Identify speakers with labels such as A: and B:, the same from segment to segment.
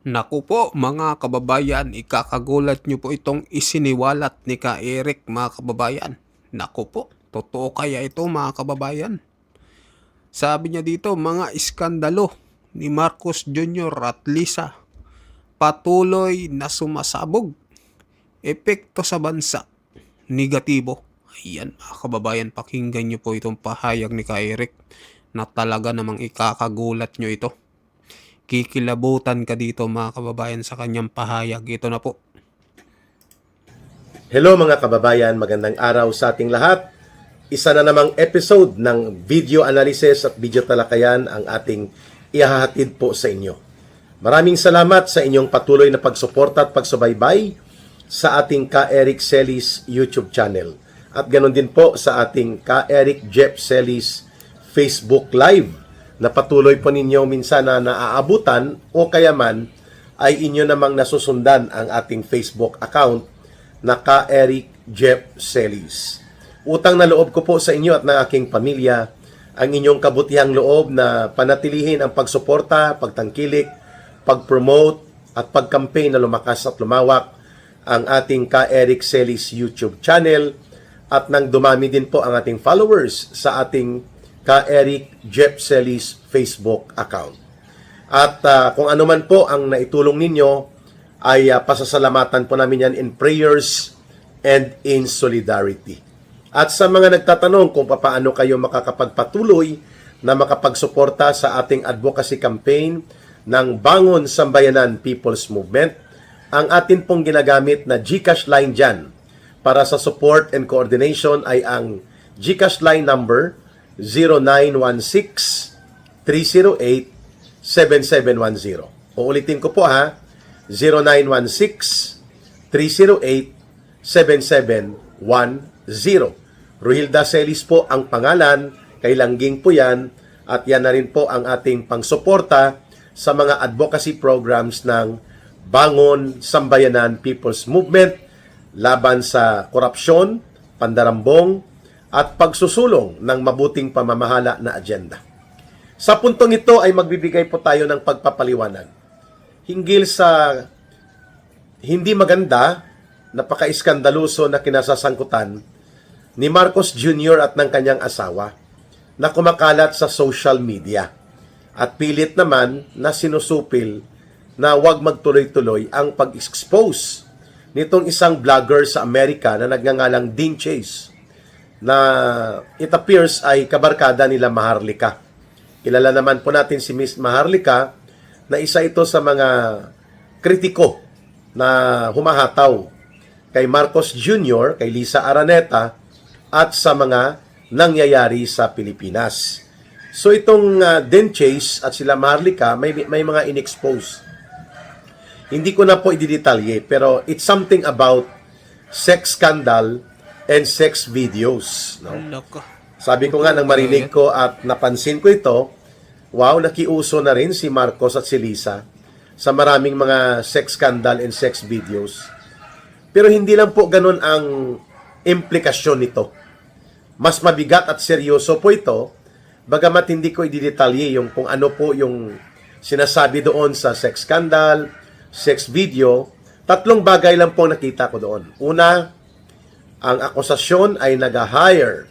A: Naku po mga kababayan, ikakagulat niyo po itong isiniwalat ni Ka Eric mga kababayan. Naku po, totoo kaya ito mga kababayan? Sabi niya dito, mga iskandalo ni Marcos Jr. at Lisa patuloy na sumasabog. Epekto sa bansa, negatibo. Ayan mga kababayan, pakinggan niyo po itong pahayag ni Ka Eric na talaga namang ikakagulat niyo ito. Kikilabutan ka dito mga kababayan sa kanyang pahayag. Ito na po.
B: Hello mga kababayan, magandang araw sa ating lahat. Isa na namang episode ng video analysis at video talakayan ang ating ihahatid po sa inyo. Maraming salamat sa inyong patuloy na pagsuporta at pagsubaybay sa ating Ka Eric Celis YouTube channel. At ganoon din po sa ating Ka Eric Jeff Celis Facebook Live na patuloy po ninyo minsan na naaabutan o kaya man ay inyo namang nasusundan ang ating Facebook account na Ka Eric Jeff Celis. Utang na loob ko po sa inyo at ng aking pamilya ang inyong kabutihang loob na panatilihin ang pagsuporta, pagtangkilik, pag-promote at pag-campaign na lumakas at lumawak ang ating Ka Eric Celis YouTube channel at nang dumami din po ang ating followers sa ating Ka Eric Jeff Celis Facebook account. At kung ano man po ang naitulong ninyo ay pasasalamatan po namin yan in prayers and in solidarity. At sa mga nagtatanong kung paano kayo makakapagpatuloy na makapagsuporta sa ating advocacy campaign ng Bangon Sambayanan People's Movement, ang atin pong ginagamit na GCash line dyan para sa support and coordination ay ang GCash line number 0916-308-7710. Uulitin ko po ha, 0916-308-7710. Ruhilda Celis po ang pangalan, kay Langging po yan, at yan na rin po ang ating pangsuporta sa mga advocacy programs ng Bangon Sambayanan People's Movement laban sa korupsyon, pandarambong, at pagsusulong ng mabuting pamamahala na agenda. Sa puntong ito ay magbibigay po tayo ng pagpapaliwanag hinggil sa hindi maganda, napaka-iskandaluso na kinasasangkutan ni Marcos Jr. at ng kanyang asawa na kumakalat sa social media at pilit naman na sinusupil na huwag magtuloy-tuloy ang pag-expose nitong isang vlogger sa Amerika na nagngangalang Dean Chase na it appears ay kabarkada nila Maharlika. Kilala naman po natin si Miss Maharlika na isa ito sa mga kritiko na humahataw kay Marcos Jr., kay Lisa Araneta, at sa mga nangyayari sa Pilipinas. So itong Den Chase at sila Maharlika may mga inexpose. Hindi ko na po i-detalye pero it's something about sex scandal and sex videos. No? Sabi ko nga nang marinig ko at napansin ko ito, wow, nakiuso na rin si Marcos at si Lisa sa maraming mga sex scandal and sex videos. Pero hindi lang po ganun ang implikasyon nito. Mas mabigat at seryoso po ito, bagamat hindi ko i-detalye yung kung ano po yung sinasabi doon sa sex scandal, sex video. Tatlong bagay lang po nakita ko doon. Una, ang akusasyon ay nag-hire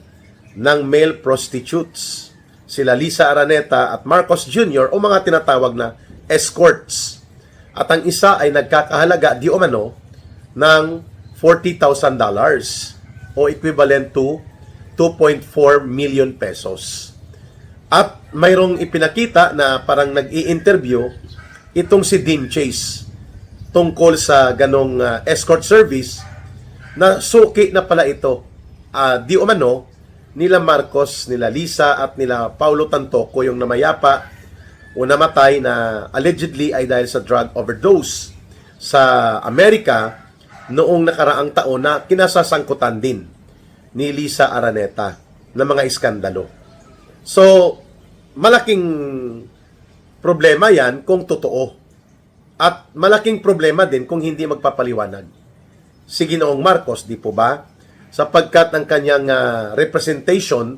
B: ng male prostitutes. Sila Lisa Araneta at Marcos Jr. o mga tinatawag na escorts. At ang isa ay nagkakahalaga di umano ng $40,000 o equivalent to 2.4 million pesos. At mayroong ipinakita na parang nag-i-interview itong si Dean Chase tungkol sa ganong escort service na suki na pala ito. Di umano nila Marcos, nila Lisa at nila Paulo Tantoco yung namayapa o namatay na allegedly ay dahil sa drug overdose sa Amerika noong nakaraang taon na kinasasangkutan din ni Lisa Araneta na mga iskandalo. So, malaking problema yan kung totoo. At malaking problema din kung hindi magpapaliwanag si Ginoong Marcos, di po ba? Sapagkat ang kanyang representation,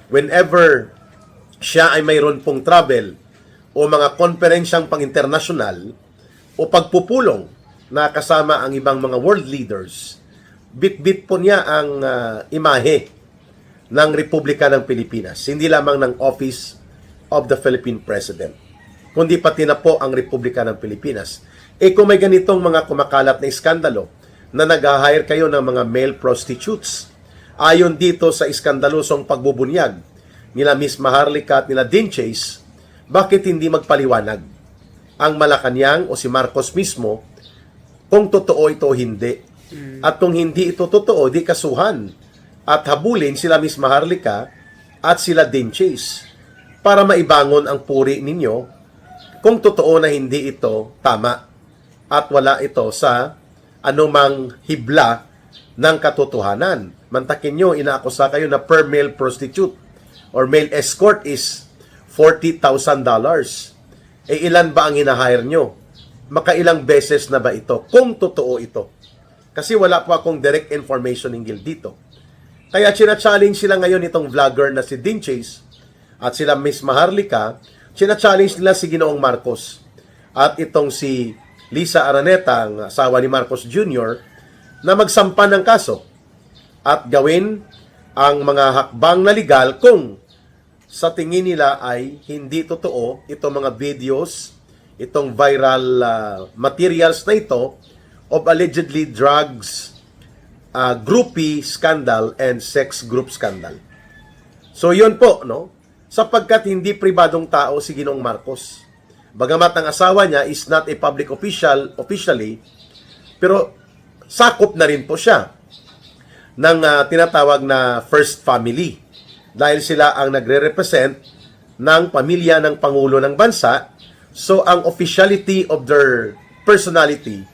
B: whenever siya ay mayroon pong travel o mga konferensyang pang-international, o pagpupulong na kasama ang ibang mga world leaders, bit-bit po niya ang imahe ng Republika ng Pilipinas. Hindi lamang ng Office of the Philippine President, kundi pati na po ang Republika ng Pilipinas. Kung may ganitong mga kumakalat na iskandalo na nag-hire kayo ng mga male prostitutes, ayon dito sa iskandalosong pagbubunyag nila Miss Maharlika at nila Dean Chase, bakit hindi magpaliwanag ang Malacanang o si Marcos mismo kung totoo ito o hindi? At kung hindi ito totoo, di kasuhan at habulin sila Miss Maharlika at sila Dean Chase para maibangon ang puri ninyo kung totoo na hindi ito tama at wala ito sa anumang hibla ng katotohanan. Mantakin nyo, inaakusa kayo na per male prostitute or male escort is $40,000. Ilan ba ang hinahire nyo? Makailang beses na ba ito? Kung totoo ito. Kasi wala po akong direct information hinggil dito. Kaya china-challenge sila ngayon itong vlogger na si Dean Chase at sila Miss Maharlika. China-challenge nila si Ginoong Marcos at itong si Lisa Araneta, ang asawa ni Marcos Jr., na magsampa ng kaso at gawin ang mga hakbang na legal kung sa tingin nila ay hindi totoo itong mga videos, itong viral materials na ito of allegedly drugs, groupie scandal, and sex group scandal. So yun po, no? Sapagkat hindi pribadong tao si Ginoong Marcos. Bagamat ang asawa niya is not a public official officially, pero sakop na rin po siya ng tinatawag na first family dahil sila ang nagre-represent ng pamilya ng Pangulo ng bansa. So ang officiality of their personality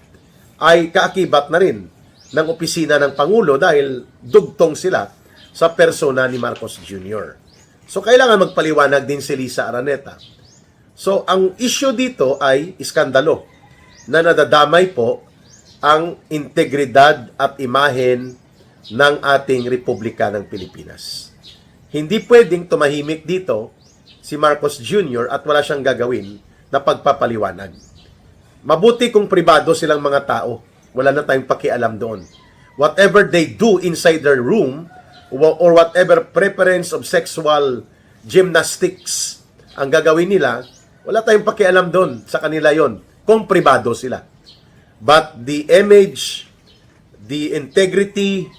B: ay kaakibat na rin ng opisina ng Pangulo dahil dugtong sila sa persona ni Marcos Jr. So kailangan magpaliwanag din si Lisa Araneta. So ang issue dito ay iskandalo na nadadamay po ang integridad at imahen ng ating Republika ng Pilipinas. Hindi pwedeng tumahimik dito si Marcos Jr. at wala siyang gagawin na pagpapaliwanag. Mabuti kung pribado silang mga tao. Wala na tayong pakialam doon. Whatever they do inside their room or whatever preference of sexual gymnastics ang gagawin nila, wala tayong pakialam doon sa kanila yon kung pribado sila. But the image, the integrity,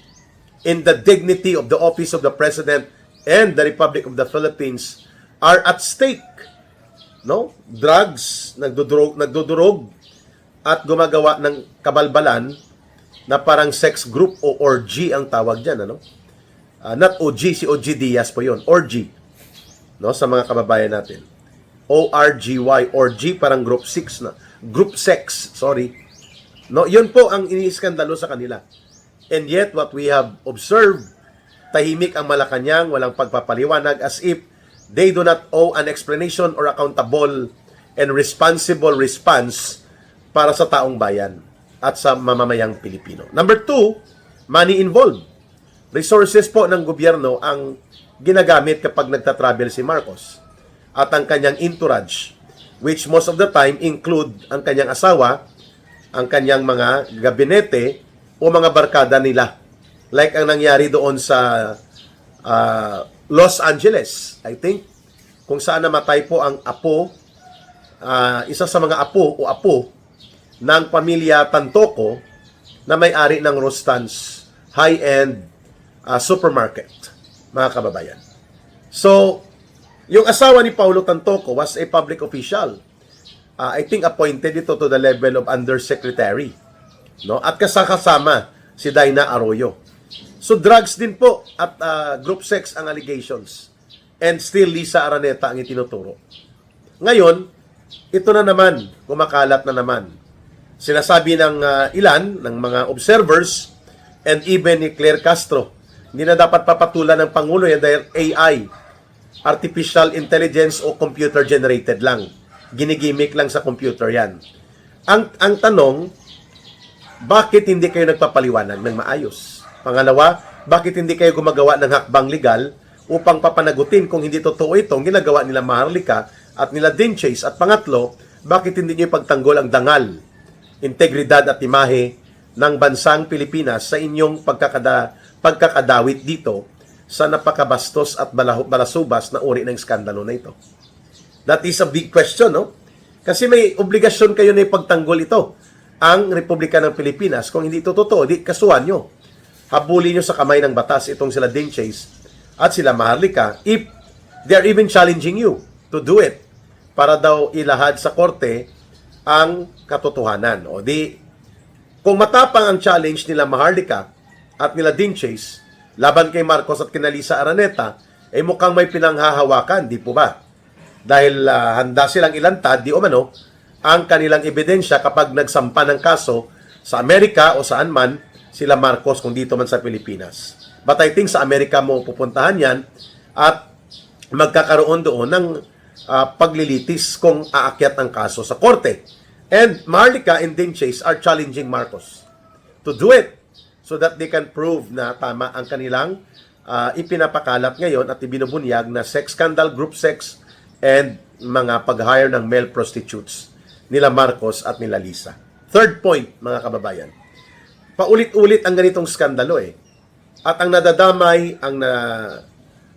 B: and the dignity of the office of the President and the Republic of the Philippines are at stake. No? Drugs, nagdudurog at gumagawa ng kabalbalan na parang sex group o orgy ang tawag dyan. Ano? Not OG, si OG Diaz po yun. Orgy. No? Sa mga kababayan natin. ORGY, orgy, parang group 6 na. Group sex, sorry. No, yun po ang iniiskandalo sa kanila. And yet, what we have observed, tahimik ang Malacanang, walang pagpapaliwanag as if they do not owe an explanation or accountable and responsible response para sa taong bayan at sa mamamayang Pilipino. Number 2, money involved. Resources po ng gobyerno ang ginagamit kapag nagtatravel si Marcos at ang kanyang entourage, which most of the time include ang kanyang asawa, ang kanyang mga gabinete o mga barkada nila. Like ang nangyari doon sa Los Angeles, I think, kung saan namatay po ang apo, isa sa mga apo ng pamilya Tantoco na may-ari ng Rostan's high-end supermarket, mga kababayan. So, yung asawa ni Paulo Tantoco was a public official. I think appointed ito to the level of undersecretary. No? At kasama si Dina Arroyo. So drugs din po at group sex ang allegations. And still Lisa Araneta ang itinuturo. Ngayon, ito na naman, kumakalat na naman. Sinasabi ng ilan, ng mga observers, and even ni Claire Castro, hindi na dapat papatulan ng Pangulo yan dahil AI, artificial intelligence o computer generated lang. Ginigimik lang sa computer yan. Ang tanong, bakit hindi kayo nagpapaliwanag ng maayos? Pangalawa, bakit hindi kayo gumagawa ng hakbang legal upang papanagutin kung hindi totoo itong ginagawa nila Maharlika at nila Dean Chase? At pangatlo, bakit hindi nyo ipagtanggol ang dangal integridad at imahe ng bansang Pilipinas sa inyong pagkakadawit dito sa napakabastos at balasubas na uri ng skandalo na ito? That is a big question, no? Kasi may obligasyon kayo na ipagtanggol ito, ang Republika ng Pilipinas. Kung hindi ito totoo, di kasuhan nyo. Habulin nyo sa kamay ng batas itong sila Ding Chase at sila Maharlika if they are even challenging you to do it para daw ilahad sa korte ang katotohanan. O di, kung matapang ang challenge nila Maharlika at nila Ding Chase laban kay Marcos at kina Lisa Araneta, eh mukhang may pinanghahawakan, di po ba? Dahil handa silang ilantad, di umano, ang kanilang ebidensya kapag nagsampa ng kaso sa Amerika o saan man sila Marcos kung dito man sa Pilipinas. But I think sa Amerika mo pupuntahan yan at magkakaroon doon ng paglilitis kung aakyat ang kaso sa korte. And Maharlika and Ding Chase are challenging Marcos to do it so that they can prove na tama ang kanilang ipinapakalat ngayon at ibinubunyag na sex scandal, group sex, and mga pag-hire ng male prostitutes nila Marcos at nila Lisa. Third point, mga kababayan. Paulit-ulit ang ganitong skandalo eh. At ang nadadamay, ang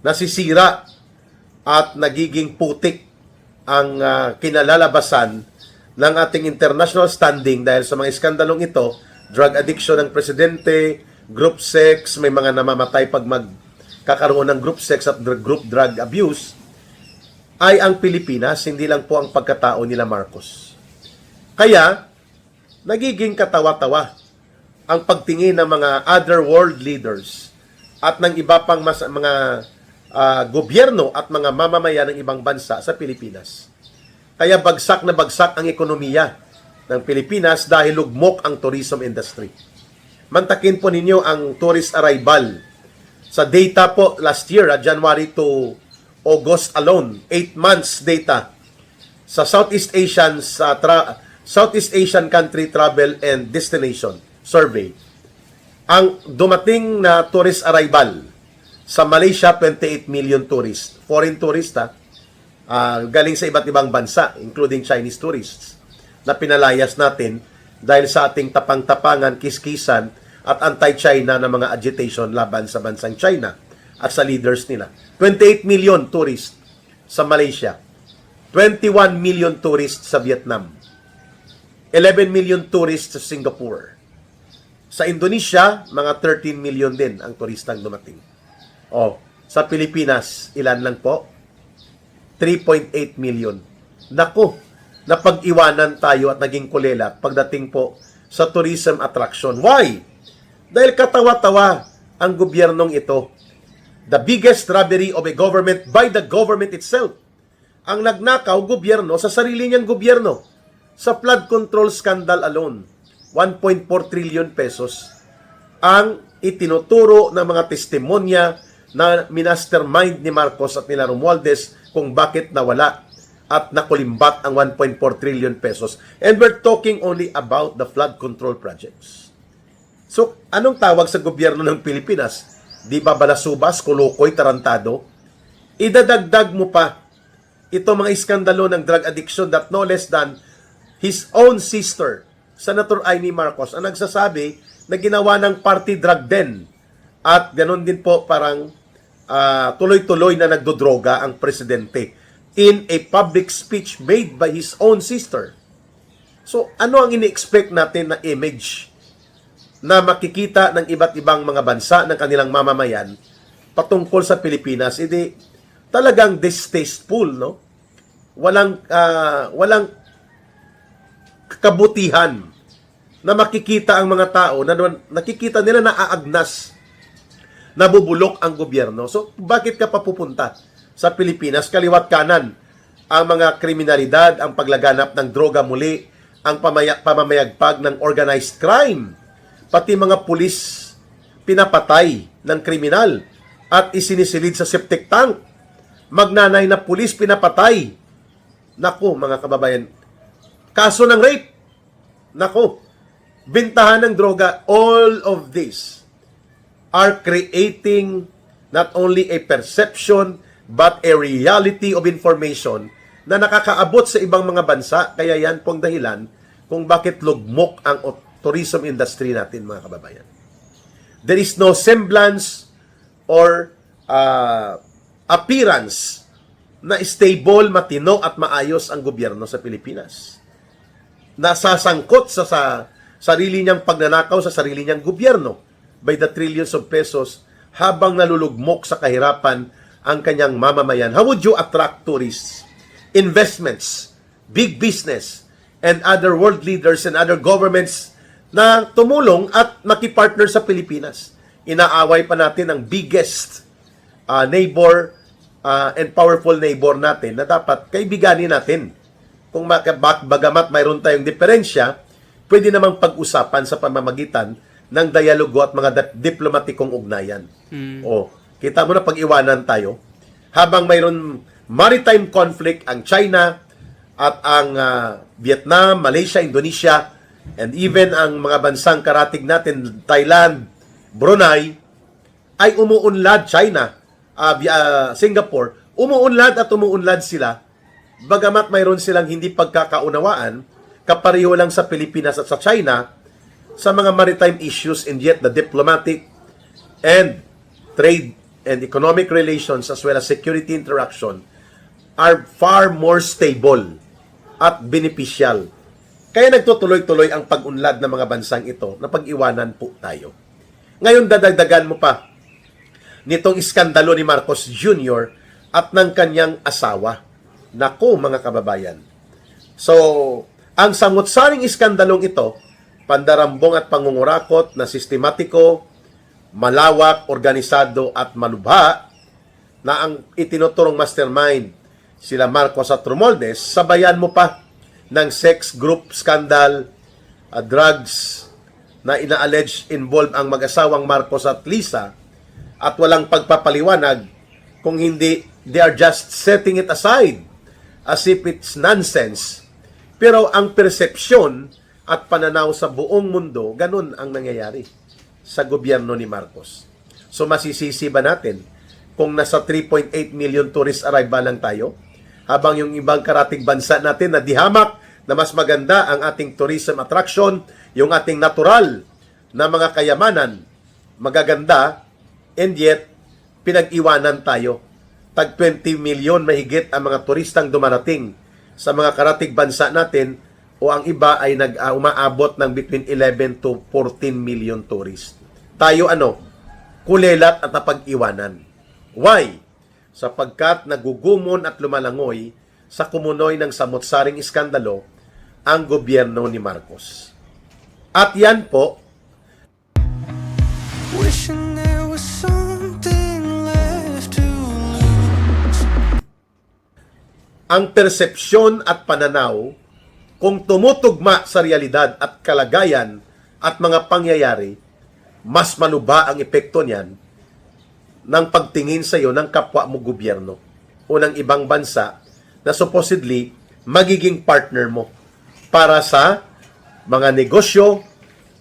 B: nasisira at nagiging putik ang kinalalabasan ng ating international standing dahil sa mga skandalong ito, drug addiction ng presidente, group sex, may mga namamatay pag magkakaroon ng group sex at group drug abuse, ay ang Pilipinas, hindi lang po ang pagkatao nila Marcos. Kaya, nagiging katawa-tawa ang pagtingin ng mga other world leaders at ng iba pang mga gobyerno at mga mamamayan ng ibang bansa sa Pilipinas. Kaya bagsak na bagsak ang ekonomiya ng Pilipinas dahil lugmok ang tourism industry. Mantakin po ninyo ang tourist arrival. Sa data po last year, January to August alone, 8 months data sa Southeast Asian Country Travel and Destination Survey. Ang dumating na tourist arrival sa Malaysia, 28 million tourists. Foreign tourists, galing sa iba't ibang bansa, including Chinese tourists, na pinalayas natin dahil sa ating tapang-tapangan, kiskisan, at anti-China na mga agitation laban sa bansang China at sa leaders nila. 28 million tourists sa Malaysia. 21 million tourists sa Vietnam. 11 million tourists sa Singapore. Sa Indonesia, mga 13 million din ang turistang dumating. Sa Pilipinas, ilan lang po? 3.8 million. Naku, napag-iwanan tayo at naging kulela pagdating po sa tourism attraction. Why? Dahil katawa-tawa ang gobyernong ito. The biggest robbery of a government by the government itself. Ang nagnakaw gobyerno sa sarili niyang gobyerno. Sa flood control scandal alone, 1.4 trillion pesos ang itinuturo ng mga testimonya na minastermind ni Marcos at nila Romualdez kung bakit nawala at nakulimbat ang 1.4 trillion pesos. And we're talking only about the flood control projects. So, anong tawag sa gobyerno ng Pilipinas? Di ba balasubas, kulukoy, tarantado? Idadagdag mo pa itong mga iskandalo ng drug addiction that no less than his own sister, Senator Amy Marcos, ang nagsasabi na ginawa ng party drug den. At ganon din po parang tuloy-tuloy na nagdodroga ang presidente in a public speech made by his own sister. So, ano ang ini-expect natin na image na makikita ng iba't ibang mga bansa ng kanilang mamamayan patungkol sa Pilipinas? Hindi talagang distasteful, no? Walang kabutihan na makikita ang mga tao na nakikita nila na aagnas, nabubulok ang gobyerno. So, bakit ka papupunta sa Pilipinas? Kaliwat kanan ang mga kriminalidad, ang paglaganap ng droga muli, ang pamamayagpag ng organized crime, pati mga pulis pinapatay ng kriminal at isinisilid sa septic tank. Magnanay na pulis pinapatay. Naku, mga kababayan, kaso ng rape. Naku, bintahan ng droga. All of this are creating not only a perception but a reality of information na nakakaabot sa ibang mga bansa. Kaya yan pong dahilan kung bakit lugmok ang tourism industry natin, mga kababayan. There is no semblance or appearance na stable, matino at maayos ang gobyerno sa Pilipinas. Nasasangkot sa sarili niyang pagnanakaw sa sarili niyang gobyerno by the trillions of pesos habang nalulugmok sa kahirapan ang kanyang mamamayan. How would you attract tourists, investments, big business, and other world leaders and other governments na tumulong at makipartner sa Pilipinas? Inaaway pa natin ang biggest neighbor and powerful neighbor natin na dapat kaibiganin natin. Kung bagamat mayroon tayong diferensya, pwede namang pag-usapan sa pamamagitan ng dialogo at mga diplomatikong ugnayan. O, kita mo na pag-iwanan tayo. Habang mayroon maritime conflict ang China at ang Vietnam, Malaysia, Indonesia, and even ang mga bansang karatig natin, Thailand, Brunei, ay umuunlad. China, Singapore, umuunlad at umuunlad sila. Bagamat mayroon silang hindi pagkakaunawaan, kapareho lang sa Pilipinas at sa China, sa mga maritime issues, and yet the diplomatic and trade and economic relations as well as security interaction are far more stable at beneficial. Kaya nagtutuloy-tuloy ang pag-unlad ng mga bansang ito na pag-iwanan po tayo. Ngayon dadagdagan mo pa nitong iskandalo ni Marcos Jr. at ng kanyang asawa. Naku, mga kababayan. So, ang sangot-saring iskandalong ito, pandarambong at pangungurakot na sistematiko, malawak, organisado at malubha na ang itinuturong mastermind sila Marcos at Romualdez, sabayan mo pa ng sex group scandal, drugs na ina-allege involved ang mag-asawang Marcos at Lisa at walang pagpapaliwanag kung hindi they are just setting it aside as if it's nonsense. Pero ang persepsyon at pananaw sa buong mundo, ganun ang nangyayari sa gobyerno ni Marcos. So masisisi ba natin kung nasa 3.8 million tourist arrival lang tayo, habang yung ibang karatig bansa natin na dihamak na mas maganda ang ating tourism attraction, yung ating natural na mga kayamanan, magaganda, and yet, pinag-iwanan tayo. Tag 20 million mahigit ang mga turistang dumarating sa mga karatig bansa natin, o ang iba ay umaabot ng between 11 to 14 million tourists. Tayo kulelat at napag-iwanan. Why? Sapagkat nagugumon at lumalangoy sa kumunoy ng samot-saring iskandalo ang gobyerno ni Marcos. At yan po,
C: Wishing there was something left to lose.
B: ang persepsyon at pananaw kung tumutugma sa realidad at kalagayan at mga pangyayari, mas malubha ang epekto niyan ng pagtingin sa iyo ng kapwa mo gobyerno o ng ibang bansa na supposedly magiging partner mo para sa mga negosyo,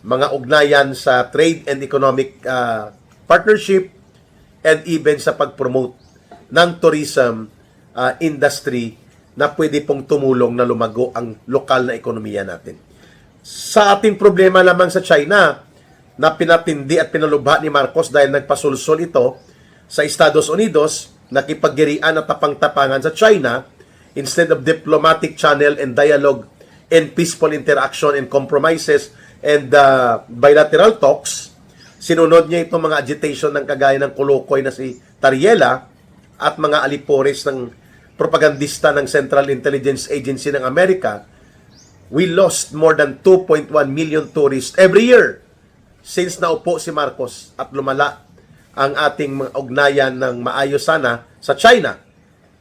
B: mga ugnayan sa trade and economic partnership, and even sa pag-promote ng tourism industry na pwede pong tumulong na lumago ang lokal na ekonomiya natin. Sa ating problema lamang sa China, na pinatindi at pinalubha ni Marcos dahil nagpasulsol ito sa Estados Unidos, nakipaggirian at tapang-tapangan sa China, instead of diplomatic channel and dialogue and peaceful interaction and compromises and bilateral talks, sinunod niya itong mga agitation ng kagaya ng kulukoy na si Tariela at mga alipores ng propagandista ng Central Intelligence Agency ng Amerika. We lost more than 2.1 million tourists every year since naupo si Marcos at lumala ang ating mga ugnayan ng maayos sana sa China.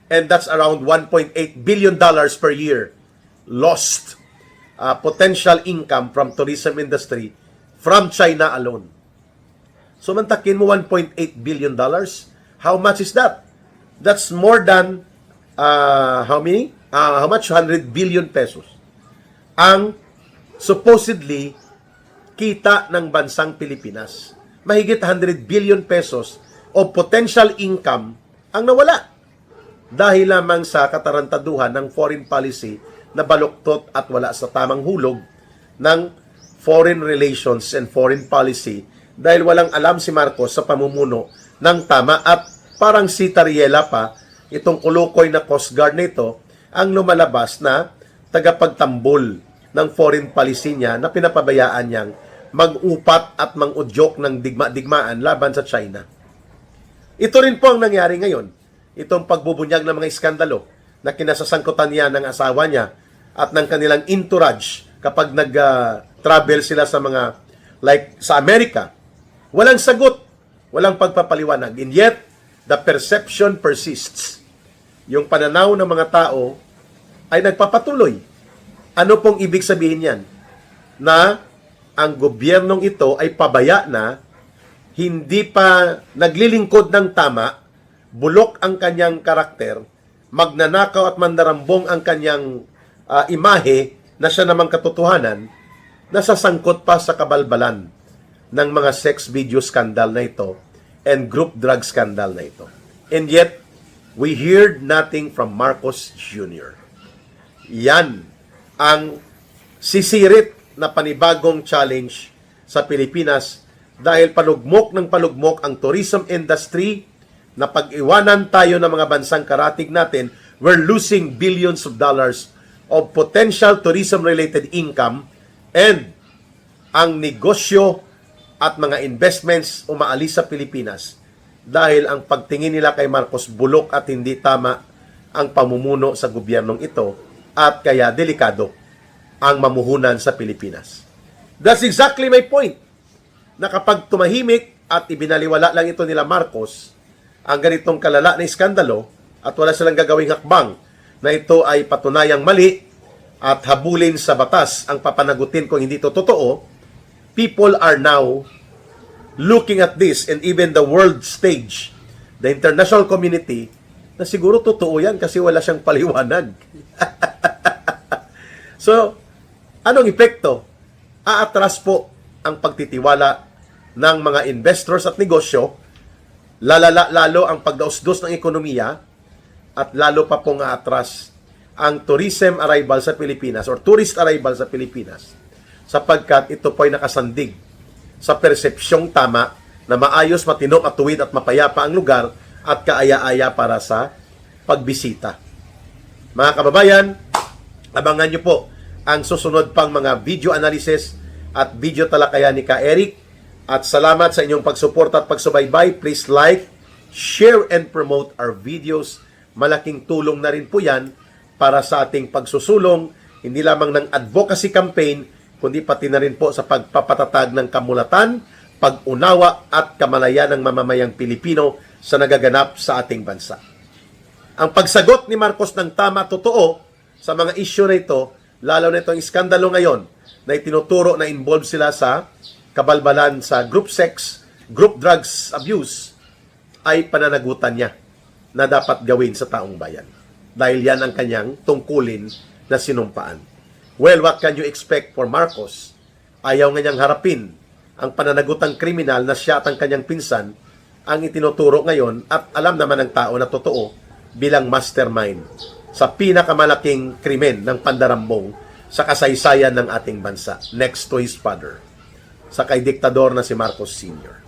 B: And that's around $1.8 billion per year lost potential income from tourism industry from China alone. So mantakin mo $1.8 billion. How much is that? That's more than how much? 100 billion pesos. Ang supposedly kita ng bansang Pilipinas. Mahigit 100 billion pesos o potential income ang nawala dahil lamang sa katarantaduhan ng foreign policy na baluktot at wala sa tamang hulog ng foreign relations and foreign policy dahil walang alam si Marcos sa pamumuno ng tama at parang si Tariela pa, itong kulukoy na Coast Guard nito, ang lumalabas na tagapagtambol ng foreign policy niya na pinapabayaan niyang mag-upat at mang-udyok ng digma-digmaan laban sa China. Ito rin po ang nangyari ngayon. Itong pagbubunyag ng mga iskandalo na kinasasangkutan niya ng asawa niya at ng kanilang entourage kapag nag-travel sila sa mga, like sa Amerika. Walang sagot, walang pagpapaliwanag. And yet, the perception persists. Yung pananaw ng mga tao ay nagpapatuloy. Ano pong ibig sabihin yan? Na ang gobyernong ito ay pabaya na, hindi pa naglilingkod ng tama, bulok ang kanyang karakter, magnanakaw at mandarambong ang kanyang imahe na siya namang katotohanan, nasasangkot pa sa kabalbalan ng mga sex video scandal na ito and group drug scandal na ito. And yet, we heard nothing from Marcos Jr. Yan ang sisirit na panibagong challenge sa Pilipinas dahil palugmok ng palugmok ang tourism industry na pag-iwanan tayo ng mga bansang karatig natin, we're losing billions of dollars of potential tourism-related income and ang negosyo at mga investments umaalis sa Pilipinas dahil ang pagtingin nila kay Marcos bulok at hindi tama ang pamumuno sa gobyernong ito at kaya delikado ang mamuhunan sa Pilipinas. That's exactly my point. Na kapag tumahimik at ibinaliwala lang ito nila Marcos, ang ganitong kalala na iskandalo at wala silang gagawing hakbang na ito ay patunayang mali at habulin sa batas ang papanagutin kung hindi ito totoo, people are now looking at this and even the world stage, the international community, na siguro totoo yan kasi wala siyang paliwanag. So, anong epekto? Aatras po ang pagtitiwala ng mga investors at negosyo, lalo ang pagdausdos ng ekonomiya, at lalo pa pong aatras ang tourism arrival sa Pilipinas or tourist arrival sa Pilipinas sapagkat ito po ay nakasandig sa persepsyong tama na maayos, matino, matuwid at mapayapa ang lugar at kaaya-aya para sa pagbisita. Mga kababayan, abangan nyo po ang susunod pang mga video analysis at video talakayan ni Ka Eric. At salamat sa inyong pagsuporta at pagsubaybay. Please like, share, and promote our videos. Malaking tulong na rin po yan para sa ating pagsusulong, hindi lamang ng advocacy campaign, kundi pati na rin po sa pagpapatatag ng kamulatan, pag-unawa at kamalayan ng mamamayang Pilipino sa nagaganap sa ating bansa. Ang pagsagot ni Marcos ng tama, totoo sa mga issue na ito, lalo na itong iskandalo ngayon na itinuturo na involved sila sa kabalbalan sa group sex, group drugs abuse, ay pananagutan niya na dapat gawin sa taong bayan. Dahil yan ang kanyang tungkulin na sinumpaan. Well, what can you expect for Marcos? Ayaw nga niyang harapin ang pananagutang kriminal na siya at ang kanyang pinsan ang itinuturo ngayon at alam naman ng tao na totoo bilang mastermind sa pinakamalaking krimen ng pandarambong sa kasaysayan ng ating bansa, next to his father, sa kay diktador na si Marcos Sr.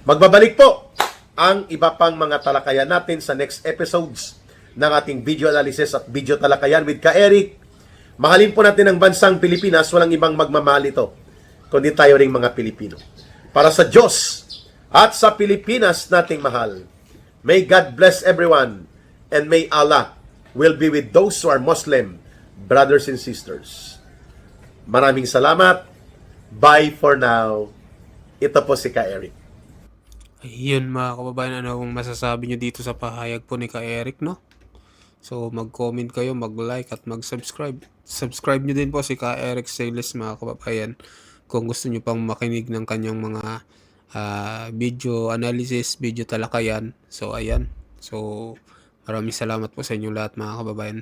B: Magbabalik po ang iba pang mga talakayan natin sa next episodes ng ating video analysis at video talakayan with Ka Eric. Mahalin po natin ang bansang Pilipinas, walang ibang magmamahal ito, kundi tayo ring mga Pilipino. Para sa Diyos at sa Pilipinas nating mahal, may God bless everyone and may Allah will be with those who are Muslim, brothers and sisters. Maraming salamat. Bye for now. Ito po si Ka Eric.
A: Ayun mga kababayan, ano ang masasabi nyo dito sa pahayag po ni Ka Eric, no? So mag-comment kayo, mag-like at mag-subscribe. Subscribe nyo din po si Ka Eric Sales mga kababayan kung gusto nyo pang makinig ng kanyang mga video analysis, video talakayan. So ayan. So maraming salamat po sa inyong lahat mga kababayan.